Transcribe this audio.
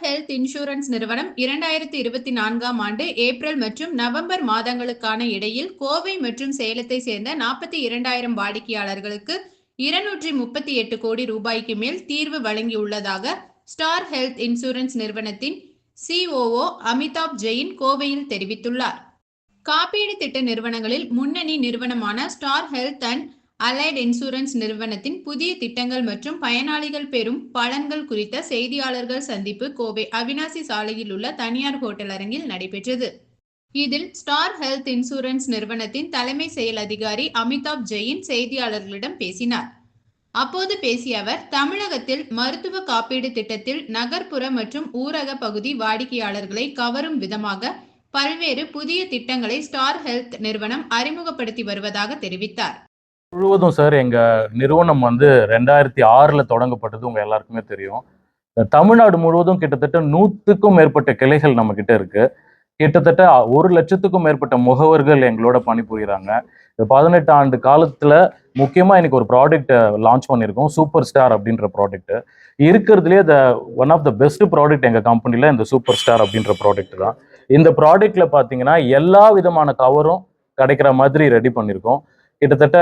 Health insurance நிறுவனம் 2024ஆம் ஆண்டு April மற்றும் நவம்பர் மாதங்களுக்கான இடையில் கோவை மற்றும் சேலத்தை சேர்ந்த 42,000 வாடிக்கையாளர்களுக்கு 238 கோடி ரூபாய்க்கு மேல் தீர்வு வழங்கியுள்ளதாக ஸ்டார் ஹெல்த் இன்சூரன்ஸ் நிறுவனத்தின் COO அமிதாப் ஜெயின் கோவையில் தெரிவித்துள்ளார். காப்பீடு திட்ட நிறுவனங்களில் முன்னணி நிறுவனமான star health and allied insurance நிறுவனத்தின் புதிய திட்டங்கள் மற்றும் பயனாளிகள் பெறும் பலன்கள் குறித்த செய்தியாளர்கள் சந்திப்பு கோவை அவினாசி சாலையில் உள்ள தனியார் ஹோட்டல் அரங்கில் நடைபெற்றது. இதில் ஸ்டார் ஹெல்த் இன்சூரன்ஸ் நிறுவனத்தின் தலைமை செயல் அதிகாரி அமிதாப் ஜெயின் செய்தியாளர்களிடம் பேசினார். அப்போது பேசிய அவர், தமிழகத்தில் மருத்துவ காப்பீடு திட்டத்தில் நகர்ப்புற மற்றும் ஊரக பகுதி வாடிக்கையாளர்களை கவரும் விதமாக பல்வேறு புதிய திட்டங்களை ஸ்டார் ஹெல்த் நிறுவனம் அறிமுகப்படுத்தி வருவதாக தெரிவித்தார். முழுவதும் சார், எங்கள் நிறுவனம் 2006 தொடங்கப்பட்டது உங்கள் எல்லாருக்குமே தெரியும். தமிழ்நாடு முழுவதும் கிட்டத்தட்ட 100க்கும் மேற்பட்ட கிளைகள் நம்ம கிட்ட இருக்கு. கிட்டத்தட்ட 1,00,000க்கும் மேற்பட்ட முகவர்கள் எங்களோட பணிபுரிகிறாங்க. 18 ஆண்டு காலத்தில் முக்கியமாக இன்னைக்கு ஒரு ப்ராடக்ட் லான்ச் பண்ணியிருக்கோம், சூப்பர் ஸ்டார் அப்படின்ற ப்ராடக்ட். இருக்கிறதுலே one of the best product எங்கள் கம்பெனியில் இந்த சூப்பர் ஸ்டார் அப்படின்ற ப்ராடக்ட் தான். இந்த ப்ராடக்ட்ல பார்த்தீங்கன்னா எல்லா விதமான கவரும் கிடைக்கிற மாதிரி ரெடி பண்ணியிருக்கோம். கிட்டத்தட்ட